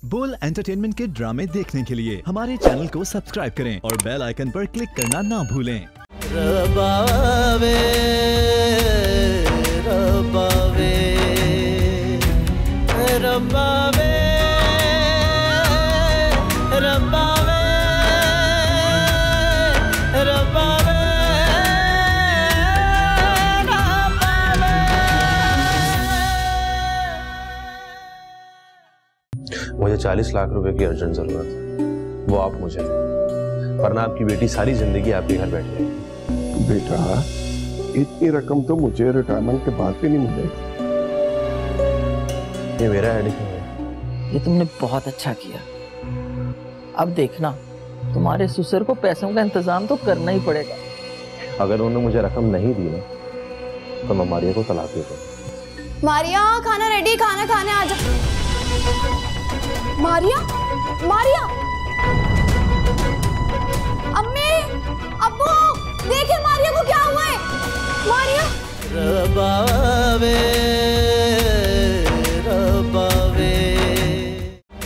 बोल एंटरटेनमेंट के ड्रामे देखने के लिए हमारे चैनल को सब्सक्राइब करें और बेल आइकन पर क्लिक करना ना भूलें। रबावे रबावे रबावे रबावे रबावे मुझे 40 लाख रुपए की अर्जेंट जरूरत है, वो आप मुझे दें, वरना आपकी बेटी सारी जिंदगी आपके घर बैठी रहेगी। बेटा, इतनी रकम तो मुझे रिटायरमेंट के बाद भी नहीं मिलेगी। ये मेरा हेडेक है। ये तुमने बहुत अच्छा किया। अब देखना, तुम्हारे ससुर को पैसों का इंतजाम तो करना ही पड़ेगा। अगर उन्होंने मुझे रकम नहीं दी ना, तो मैं मारिया को तलाक दे दूंगा। मारिया, खाना रेडी, खाना खाने आ जा। मारिया, मारिया, अम्मी, अब्बू, देखिए मारिया को क्या हुआ है। मारिया, रबावे रबावे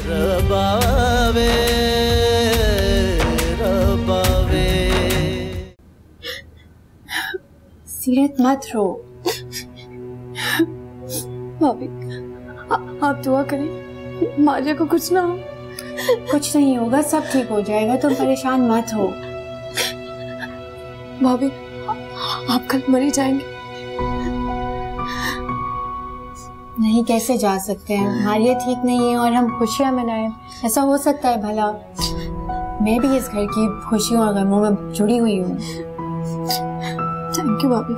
रबावे रबावे। सीरत मत रो। भाभी, आप दुआ करें मारिया को कुछ ना हो। कुछ नहीं होगा, सब ठीक हो जाएगा, तुम परेशान मत हो। भाभी, आप कल मर ही जाएंगे। नहीं, कैसे जा सकते हैं, मारिया ठीक नहीं है और हम खुशियां मनाएं, ऐसा हो सकता है भला? मैं भी इस घर की खुशियों और गमों में जुड़ी हुई हूँ। थैंक यू भाभी,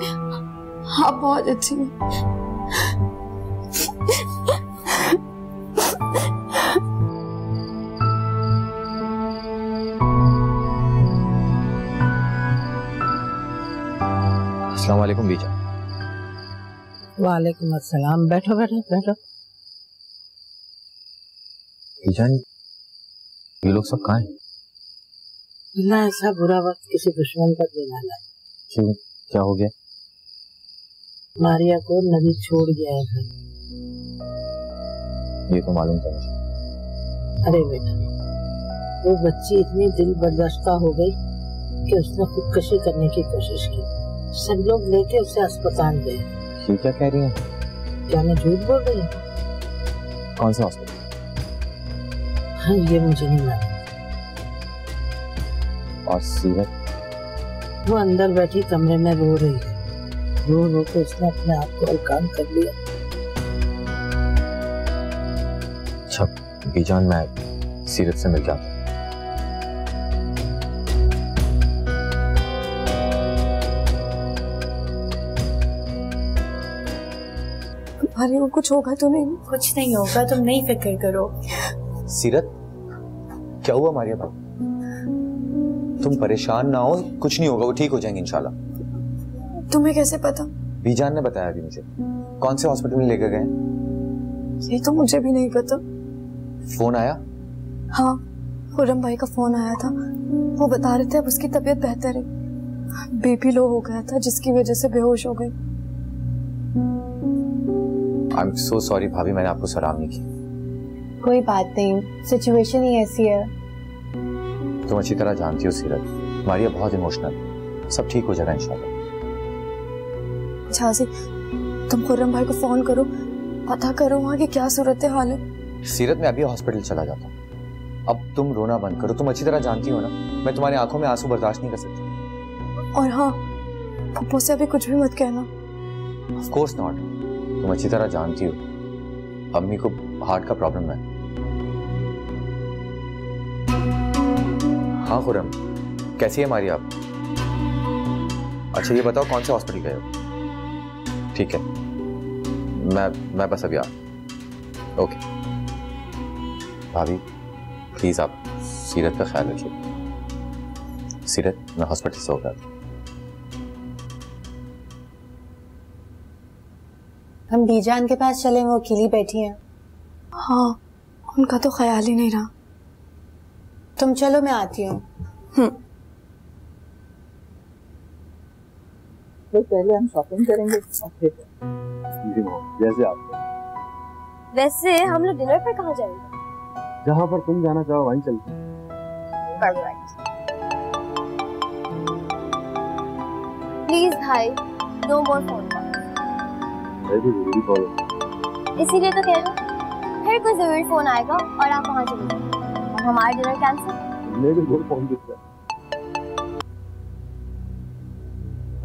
आप बहुत अच्छी हैं। अस्सलाम वालेकुम बीजा। वालेकुम अस्सलाम। बैठो बैठो बैठो। बीजान, ये लोग सब कहाँ हैं? ना, ऐसा बुरा वक्त किसी दुश्मन पर देना है। क्यों, क्या हो गया? मारिया को नदी छोड़ गया है घर। ये तो मालूम था मुझे। अरे बेटा, वो बच्ची इतनी दिल बर्दाश्ता हो गई कि उसने खुदकशी करने की कोशिश की। सब लोग लेके उसे अस्पताल गए। ये क्या कह रही हैं? क्या मैं झूठ बोल रही हूँ? कौन सा हॉस्पिटल? हाँ, ये मुझे नहीं मालूम। और सीरत? वो अंदर बैठी कमरे में रो रही है। रो रो के उसने अपने आप को अलकाम कर लिया। अच्छा बीजान, मैं सीरत से मिल जाता हूँ। मारिया को कुछ होगा तो नहीं? कुछ नहीं होगा, तुम नहीं फिक्र करो। सीरत, क्या हुआ मारिया बाबू? तुम परेशान ना हो, कुछ नहीं होगा, वो ठीक हो जाएंगे इंशाल्लाह। तुम्हें कैसे पता? बीजान ने बताया अभी मुझे। कौन से हॉस्पिटल में लेकर गए? ये तो मुझे भी नहीं पता। फोन आया? हाँ, खुर्रम भाई का फोन आया था। वो बता रहे थे अब उसकी तबीयत बेहतर है। बीपी लो हो गया था जिसकी वजह से बेहोश हो गई। आई एम सो सॉरी भाभी, मैंने आपको सलाम नहीं की। कोई बात नहीं, सिचुएशन ही ऐसी है। तुम अच्छी तरह जानती हो सीरत, मारिया बहुत इमोशनल है, सब ठीक हो जाएगा इंशाल्लाह। झांसी, तुम खुर्रम भाई को फोन करो, पता करो वहाँ की क्या सूरत हाल है। सीरत, मैं अभी हॉस्पिटल चला जाता हूँ। अब तुम रोना बंद करो, तुम अच्छी तरह जानती हो ना, मैं तुम्हारी आंखों में आंसू बर्दाश्त नहीं कर सकती। और हाँ, पप्पू से अभी कुछ भी मत कहना। ऑफ कोर्स नॉट, तुम अच्छी तरह जानती हो अम्मी को हार्ट का प्रॉब्लम है। हाँ खुर्रम, कैसी है मारिया आप? अच्छा ये बताओ कौन से हॉस्पिटल गए हो? ठीक है, मैं बस अभी आ। ओके भाभी, प्लीज आप सीरत का ख्याल रखिए। सीरत, मैं हॉस्पिटल से होकर हम बीजान के पास चले, वो अकेली बैठी हैं। हाँ, उनका तो ख्याल ही नहीं रहा। तुम चलो, मैं आती हूँ। तो पहले हम शॉपिंग करेंगे और फिर जैसे आप। वैसे हम लोग डिनर पे कहाँ जाएंगे? जहां पर तुम जाना चाहो वहीं चलते हैं। प्लीज भाई, नो मोर फोन कॉल। जरूरी कॉल है। इसीलिए तो कह रही हूँ, फिर कोई जरूरी फोन आएगा और आप वहाँ चले जाएंगे और हमारा डिनर कैंसिल। मेरे को फोन दिखता।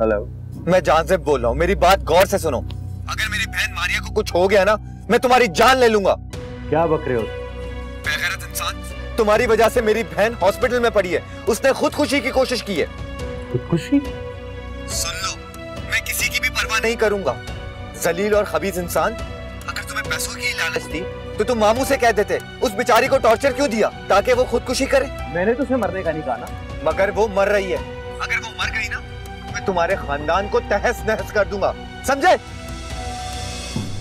हेलो, मैं जान से बोल रहा हूँ, मेरी बात गौर से सुनो। अगर मेरी बहन मारिया को कुछ हो गया ना, मैं तुम्हारी जान ले लूंगा। क्या बक रहे हो? बेगैरत इंसान, तुम्हारी वजह से मेरी बहन हॉस्पिटल में पड़ी है। उसने खुदकुशी की कोशिश की है। खुदकुशी? सुन लो, मैं किसी की भी परवाह नहीं करूंगा। जलील और खबीज इंसान, अगर तुम्हें पैसों की लालच थी तो तुम मामू से कह देते। उस बेचारी को टॉर्चर क्यों दिया? ताकि वो खुदकुशी करे। मैंने तो उसे मरने का नहीं कहा ना। मगर वो मर रही है। अगर वो मर गई ना, मैं तुम्हारे खानदान को तहस नहस कर दूंगा, समझे?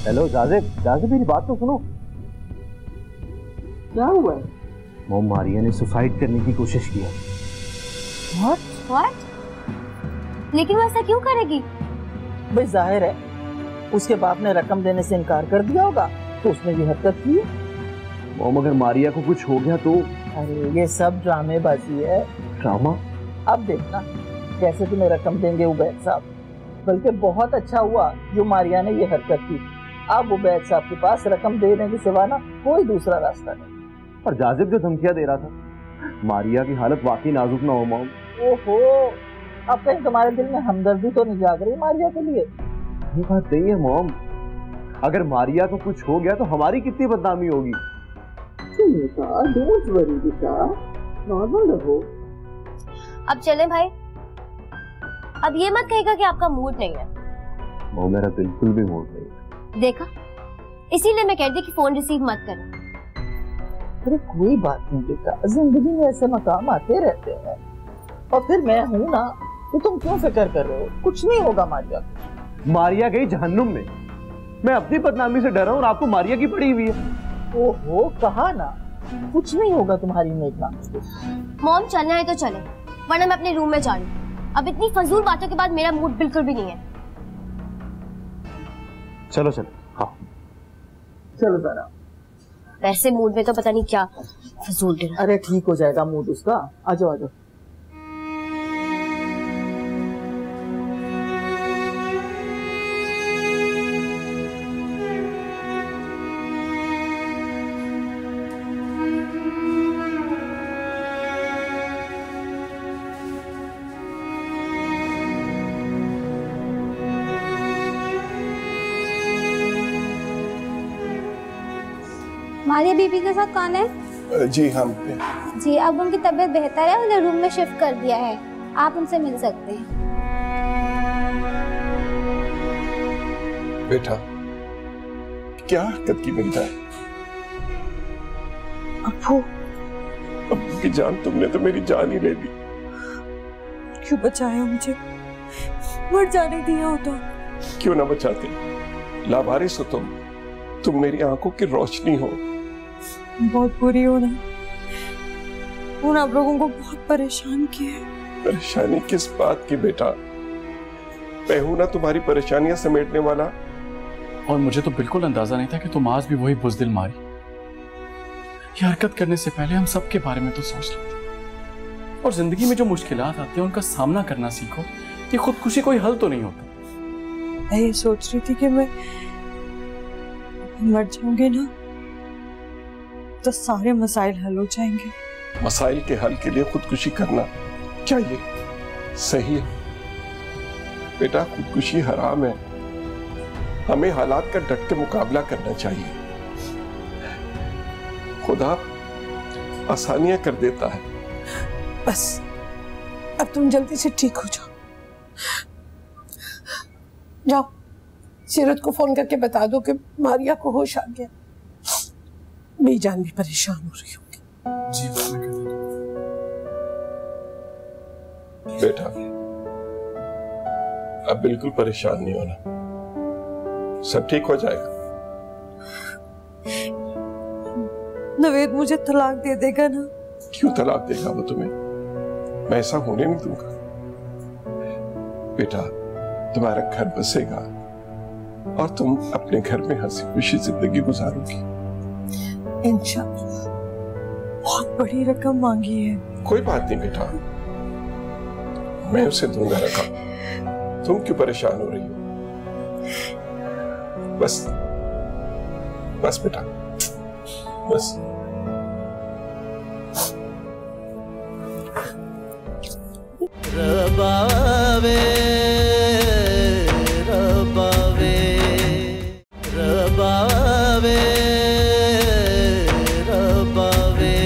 हेलो जाजिब, जाजिब मेरी बात तो सुनो। क्या हुआ है? मोम मारिया ने सुसाइड करने की कोशिश की है। What? लेकिन वो ऐसा क्यों करेगी? भाई जाहिर है उसके बाप ने रकम देने से इनकार कर दिया होगा तो उसने ये हरकत की है। मोम अगर मारिया को कुछ हो गया तो? अरे ये सब ड्रामेबाजी है। ड्रामा? अब देखना कैसे तुम्हें रकम देंगे उबैद साहब। बल्कि बहुत अच्छा हुआ जो मारिया ने ये हरकत की। अब उबैद साहब के पास रकम देने के सिवा ना कोई दूसरा रास्ता नहीं। पर जाजिब जो धमकियां दे रहा था, मारिया की हालत वाकई नाजुक ना हो मोम। ओहो, अब कहीं तुम्हारे दिल में हमदर्दी तो नहीं जाग रही मारिया के लिए? ये बात नहीं है मोम, अगर मारिया को कुछ हो गया तो हमारी कितनी बदनामी होगी। बेटा डोंट वरी बेटा, नॉर्मल रहो। अब चलें भाई। अब ये मत कहेगा कि आपका मूड नहीं है। मोम मेरा बिल्कुल भी मूड नहीं है। देखा, इसीलिए मैं कहती कि फोन रिसीव मत करें। अरे कोई बात नहीं बेटा, जिंदगी में ऐसे मकाम आते रहते हैं। और फिर मैं हूँ ना, तो तुम क्यों फिक्र कर रहे हो? कुछ नहीं होगा मारिया। मारिया गई जहन्नुम में, मैं अपनी बदनामी से डरा हूं और आपको मारिया की पड़ी हुई है। ओहो, कहा ना कुछ नहीं होगा तुम्हारी नेकनामी से। मॉम चलना है तो चले, वरना मैं अपने रूम में जा रही हूँ। अब इतनी फजूल बातों के बाद मेरा मूड बिल्कुल भी नहीं है। चलो चलो, हाँ चलो जरा। वैसे मूड में तो पता नहीं क्या फजूल डिनर। अरे ठीक हो जाएगा मूड उसका। आ जाओ आ जाओ। मारिया बीबी के साथ कौन है? जी हम जी, अब उनकी तबीयत बेहतर है, उन्हें रूम में शिफ्ट कर दिया है। आप उनसे मिल सकते हैं। बेटा क्या हरकत की बेटा? अब्बू की जान, तुमने तो मेरी जान ही ले ली। क्यों बचाया मुझे? मर जाने दिया होता। क्यों ना बचाते? लावारिस हो तुम मेरी आंखों की रोशनी हो। बहुत बुरी हो ना, उन आप लोगों को बहुत परेशान किया। परेशानी किस बात की बेटा? मैं हूं ना तुम्हारी परेशानियां समेटने वाला। और मुझे तो बिल्कुल अंदाजा नहीं था कि तुम आज भी वही बुज़दिल मारी। ये हरकत करने से पहले हम सबके बारे में तो सोच लेते। और जिंदगी में जो मुश्किलात आती हैं उनका सामना करना सीखो। ये खुदकुशी कोई हल तो नहीं होता। मैं ये सोच रही थी कि मैं मर जाऊंगी ना तो सारे मसाइल हल हो जाएंगे। मसाइल के हल के लिए खुदकुशी करना क्या ये सही है? बेटा खुदकुशी हराम है। हमें हालात का डट के मुकाबला करना चाहिए। खुदा आसानियां कर देता है। बस अब तुम जल्दी से ठीक हो जाओ। जाओ सीरत को फोन करके बता दो कि मारिया को होश आ गया। मेरी जान भी परेशान हो रही होगी। जी बेटा अब बिल्कुल परेशान नहीं होना, सब ठीक हो जाएगा। नवेद मुझे तलाक दे देगा ना? क्यों तलाक देगा वो तुम्हें? मैं ऐसा होने नहीं दूंगा। बेटा तुम्हारा घर बसेगा और तुम अपने घर में हंसी खुशी जिंदगी गुजारोगी। इंशाअल्लाह। बहुत बड़ी रकम मांगी है। कोई बात नहीं बेटा, मैं उसे दूंगा रकम। तुम क्यों परेशान हो रही हो? बस बस बेटा, बस। रबावे रबावे रबावे रबावे।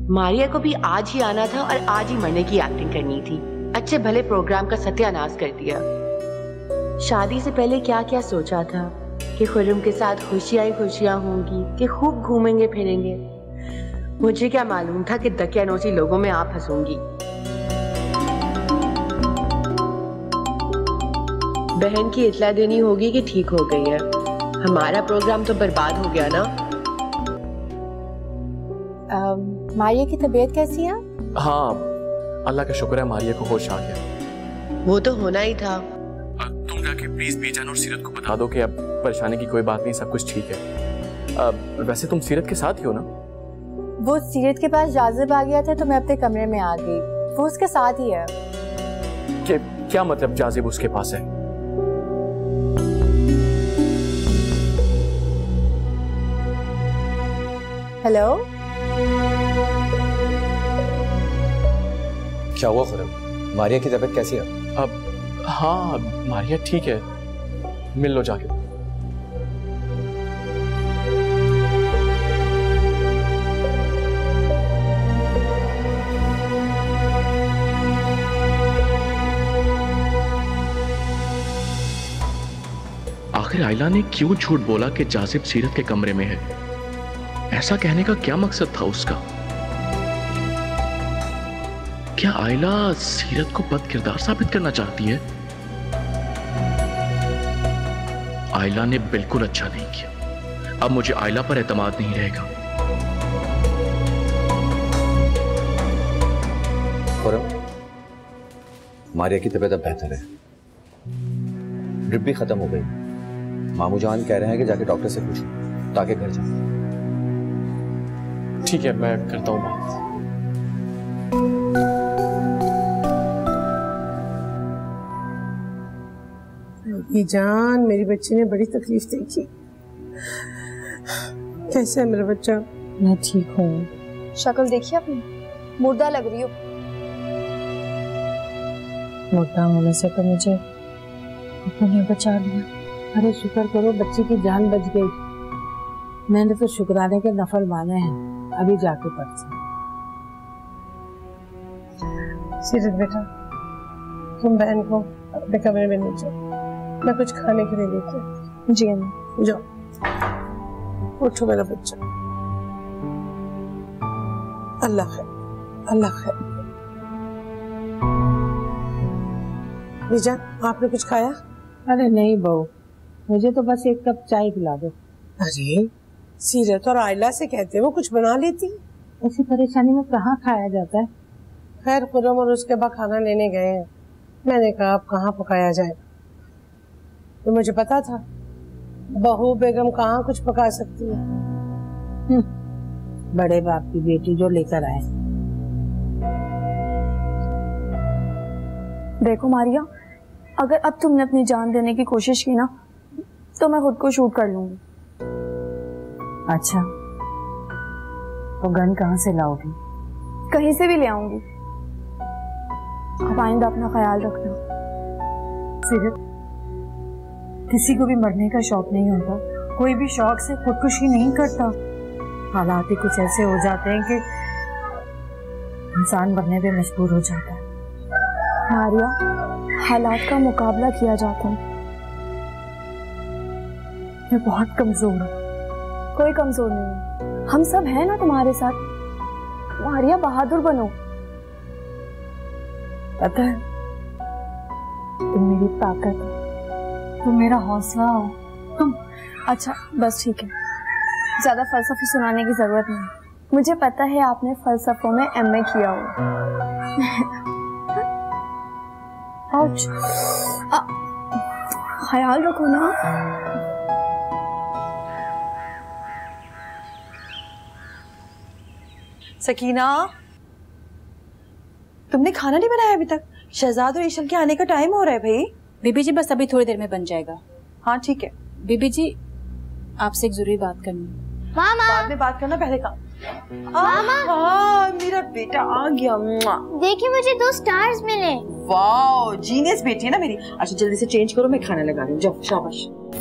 मारिया को भी आज ही आना था और आज ही मरने की एक्टिंग करनी थी। अच्छे भले प्रोग्राम का सत्यानाश कर दिया। शादी से पहले क्या क्या सोचा था कि खुर्रम के साथ खुशियां ही खुशियां होंगी, कि खूब घूमेंगे फिरेंगे। मुझे क्या मालूम था कि दकियानोसी लोगों में आप फंसूंगी। बहन की इत्ला देनी होगी कि ठीक हो गई है। हमारा प्रोग्राम तो बर्बाद हो गया ना। मारिया की तबीयत कैसी है? हाँ, अल्लाह का शुक्र है मारिया को होश आ गया। वो तो होना ही था। तुम जाके प्लीज बीजान और सीरत को बता दो कि अब परेशानी की कोई बात नहीं, सब कुछ ठीक है। वैसे तुम सीरत के साथ ही हो ना? वो सीरत के पास जाजिब आ गया था तो मैं अपने कमरे में आ गई। वो उसके साथ ही है। क्या मतलब जाजिब उसके पास है? हेलो, क्या हुआ खुर्रम? मारिया की तबीयत कैसी है? अब हाँ, मारिया ठीक है, मिल लो जाके। आखिर आयला ने क्यों झूठ बोला कि जाजिब सीरत के कमरे में है? ऐसा कहने का क्या मकसद था उसका? क्या आयला सीरत को बदकिरदार साबित करना चाहती है? आयला ने बिल्कुल अच्छा नहीं किया। अब मुझे आयला पर एतमाद नहीं रहेगा। खुर्रम, मारिया की तबीयत अब बेहतर है, ड्रिप भी खत्म हो गई। मामू जान कह रहे हैं कि जाके डॉक्टर से पूछो ताकि घर जाओ। ठीक है, मैं करता हूँ बात। ये जान, मेरी बच्ची ने बड़ी तकलीफ देखी। कैसे है मेरा बच्चा? मैं ठीक हूँ। शक्ल देखिए अपनी, मुर्दा लग रही हो। मुर्दा होने से तो मुझे अपने बचा लिया। अरे शुक्र करो बच्ची की जान बच गई। मैंने तो शुक्राने के नफल माने हैं, अभी जाके पढ़ती। सीरत बेटा, तुम बहन को अपने कमरे में ले जाओ, मैं कुछ खाने के लिए लेके आती। जी अम्मी। जाओ, उठो मेरा बच्चा। अल्लाह खैर, अल्लाह खैर। बीजान, आपने कुछ खाया? अरे नहीं बहू, मुझे तो बस एक कप चाय पिला दो। अरे सीरत और आयला से कहते वो कुछ बना लेती। ऐसी परेशानी में कहाँ खाया जाता है। खैर खुर्रम और उसके बाद खाना लेने गए हैं। मैंने कहा अब कहाँ पकाया जाए, तो मुझे पता था बहू बेगम कहाँ कुछ पका सकती है। बड़े बाप की बेटी जो लेकर आए। देखो मारिया, अगर अब तुमने अपनी जान देने की कोशिश की ना तो मैं खुद को शूट कर लूंगी। अच्छा, तो गन कहाँ से लाओगी? कहीं से भी ले आऊंगी। अब आइंदा अपना ख्याल रखना। सीरत, किसी को भी मरने का शौक नहीं होता, कोई भी शौक से खुदकुशी नहीं करता। हालात ही कुछ ऐसे हो जाते हैं कि इंसान मरने पे मजबूर हो जाता है। मारिया, हालात का मुकाबला किया जाता है। मैं बहुत कमजोर हूँ। कोई कमजोर नहीं है, हम सब हैं ना तुम्हारे साथ। मारिया, बहादुर बनो। पता है, तुम मेरी ताकत हो, तुम मेरा हौसला हो, तुम। अच्छा बस ठीक है, ज्यादा फलसफे सुनाने की जरूरत नहीं। मुझे पता है आपने फलसफों में एमए किया हो। ख्याल रखो ना। सकीना, तुमने खाना नहीं बनाया अभी तक? शहजाद और ईशल के आने का टाइम हो रहा है भाई। बीबी जी बस अभी थोड़ी देर में बन जाएगा। हाँ ठीक है। बीबी जी आपसे एक जरूरी बात करनी है। मामा। बाद में बात करना, पहले काम। मामा। मेरा बेटा आ गया। देखिए मुझे 2 स्टार्स मिले। वाओ, जीनियस बेटी है ना मेरी। अच्छा जल्दी से चेंज करो, मैं खाना लगा रही हूँ। जाओ शाबाश।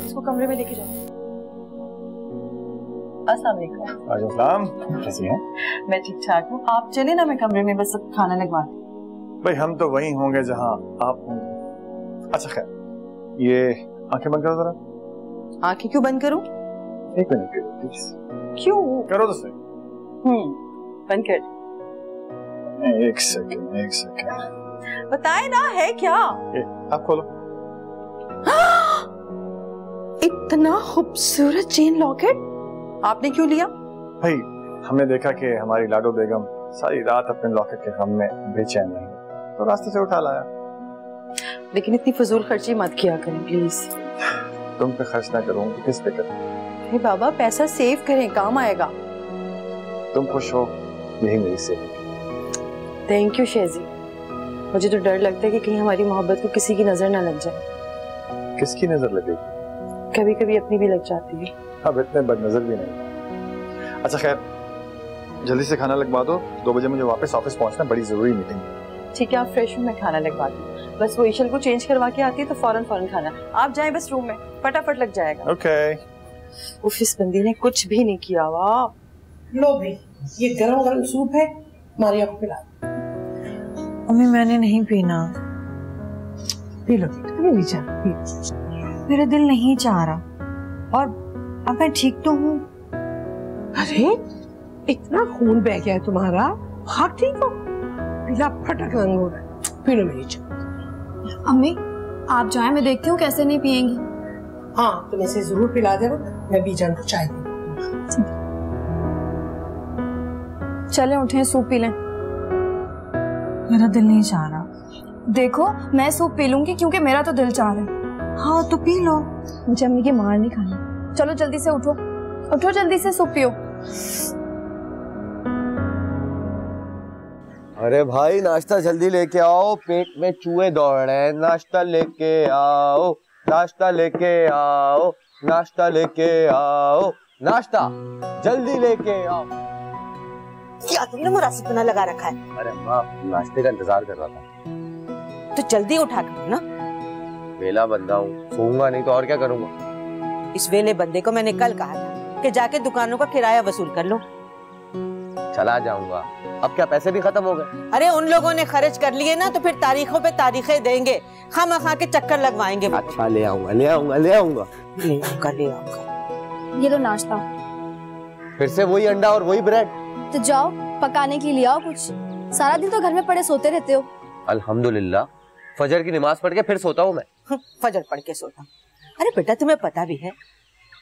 इसको कमरे में लेके जाओ। अस्सलाम वालेकुम। कैसी हैं? मैं ठीक ठाक हूँ। आप चले ना, मैं कमरे में बस सब खाना लगवा दूँ। भाई हम तो वहीं होंगे जहाँ आप होंगे। अच्छा खैर, ये आंखें बंद करो जरा। आंखें क्यों बंद करूँ? एक मिनट प्लीज। क्यों? करो तो सही। बंद कर। एक सेकंड। बताए ना है क्या? आप खोलो। इतना खूबसूरत चेन लॉकेट आपने क्यों लिया? भाई हमने देखा कि हमारी लाडो बेगम सारी रात अपने लॉकेट के गम में बेचैन रही, तो रास्ते से उठा लाया। लेकिन इतनी फजूल खर्ची मत किया करें प्लीज। तुम पे खर्च ना करूँ तो किस पे करूँ? बाबा पैसा सेव करें, काम आएगा। तुम खुश हो यही मेरी सेव। Thank you शेजी। मुझे तो डर लगता है कि कहीं हमारी मोहब्बत को किसी की नजर ना लग जाए। किसकी नजर लगेगी? कभी कभी अपनी भी लग जाती है। अब इतने बदनजर भी नहीं। अच्छा खैर, जल्दी से खाना लगवा दो। 2 बजे मुझे वापस ऑफिस पहुंचना, बड़ी जरूरी मीटिंग। ठीक है, आप फ्रेश हो, मैं खाना लगवा दूँ। बस वो ईशल को चेंज करवा के आती है तो फौरन खाना। आप जाएं बस रूम में, फटाफट लग जाएगा। ओके। ऑफिस बंदी ने कुछ भी नहीं किया। वाह। लो भाई, ये गरम गरम सूप है, मारिया को पिला। मम्मी मैंने नहीं पीना। पी लो बेटा, पी। मेरा दिल नहीं चाह रहा और अब मैं ठीक तो हूँ। अरे इतना खून बह गया है तुम्हारा, हाँ ठीक हो? पीला फटक रंग हो रहा है। पी लो मेरी चाय। अम्मी आप जाएं, मैं देखती हूँ कैसे नहीं पियेंगी। हाँ तुम इसे जरूर पिला देना, मैं बीजान को चाय दूँ। चलें उठें, सूप पी लें। मेरा दिल नहीं चाह रहा। देखो मैं सूप पी लूंगी क्योंकि मेरा तो दिल चाह रहा है। हाँ तो पी लो। मुझे अम्मी की मार नहीं खानी। चलो जल्दी से उठो, उठो जल्दी से सूप पियो। अरे भाई नाश्ता जल्दी लेके आओ, पेट में चूहे दौड़ रहे हैं। नाश्ता लेके आओ, नाश्ता लेके आओ, नाश्ता लेके आओ, नाश्ता जल्दी लेके आओ। क्या तुमने मुरासिब बना लगा रखा है? अरे अम्मा नाश्ते का इंतजार कर रहा था। तो जल्दी उठा करो ना। वेला बंदा हूँ, सोऊंगा नहीं तो और क्या करूँगा। इस वेले बंदे को मैंने कल कहा था कि जाके दुकानों का किराया वसूल कर लो। चला जाऊंगा, अब क्या पैसे भी खत्म हो गए? अरे उन लोगों ने खर्च कर लिए ना तो फिर तारीखों पे तारीखें देंगे, खामखा के चक्कर लगवाएंगे। अच्छा ले आऊंगा, ले आऊंगा, ले आऊंगा, ले आऊंगा, ले आऊंगा। ये लो नाश्ता। फिर से वही अंडा और वही ब्रेड? तो जाओ पकाने के लिए आओ कुछ, सारा दिन तो घर में पड़े सोते रहते हो। अल्हम्दुलिल्लाह, फजर की नमाज पढ़ के फिर सोता हूँ मैं। फजर पढ़ के सोता। अरे बेटा तुम्हें पता भी है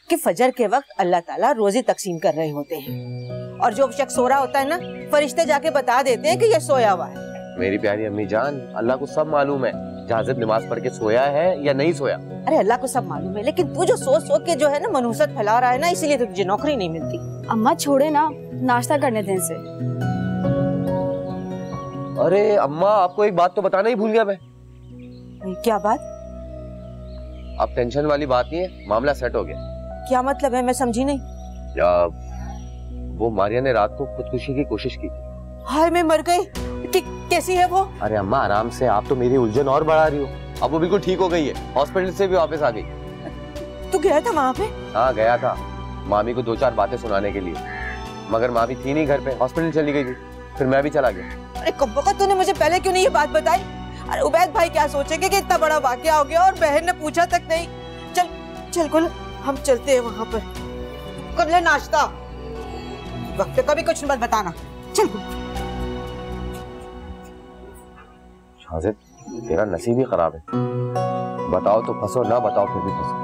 कि फजर के वक्त अल्लाह ताला रोजी तकसीम कर रहे होते हैं और जो शख्स सो रहा होता है ना, फरिश्ते जाके बता देते हैं कि ये सोया हुआ है। मेरी प्यारी अम्मी जान, अल्लाह को सब मालूम है जाजिब नमाज पढ़ के सोया है या नहीं सोया। अरे अल्लाह को सब मालूम है, लेकिन तू जो सोच के जो है ना मनूसत फैला रहा है ना, इसीलिए तो तुझे नौकरी नहीं मिलती। अम्मा छोड़े ना, नाश्ता करने दें से। अरे अम्मा आपको एक बात तो बताना ही भूल गया मैं। क्या बात? अब टेंशन वाली बात नहीं है, मामला सेट हो गया। क्या मतलब है, मैं समझी नहीं। या वो मारिया ने रात को खुदकुशी की कोशिश की। हाय मैं मर गई। कैसी है वो? अरे अम्मा आराम से, आप तो मेरी उलझन और बढ़ा रही हो। अब वो बिल्कुल ठीक हो गई है, हॉस्पिटल से भी वापस आ गई। तू गया था वहाँ पे? हाँ गया था, मामी को 2-4 बातें सुनाने के लिए, मगर मामी थी नहीं घर पे, हॉस्पिटल चली गई थी। फिर मैं भी चला गया। अरे कब्बका तूने मुझे पहले क्यों नहीं ये बात बताई? अरे उबैद भाई क्या सोचेंगे कि इतना बड़ा वाकया हो गया और बहन ने पूछा तक नहीं। चल चल गुल, हम चलते हैं वहाँ पर, कर ले नाश्ता। वक्त का भी कुछ मत बताना। चल शाजिद, तेरा नसीब ही खराब है। बताओ तो फंसो, ना बताओ फिर भी फंसो।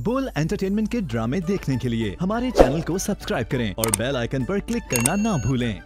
बोल एंटरटेनमेंट के ड्रामे देखने के लिए हमारे चैनल को सब्सक्राइब करें और बेल आइकन पर क्लिक करना ना भूलें।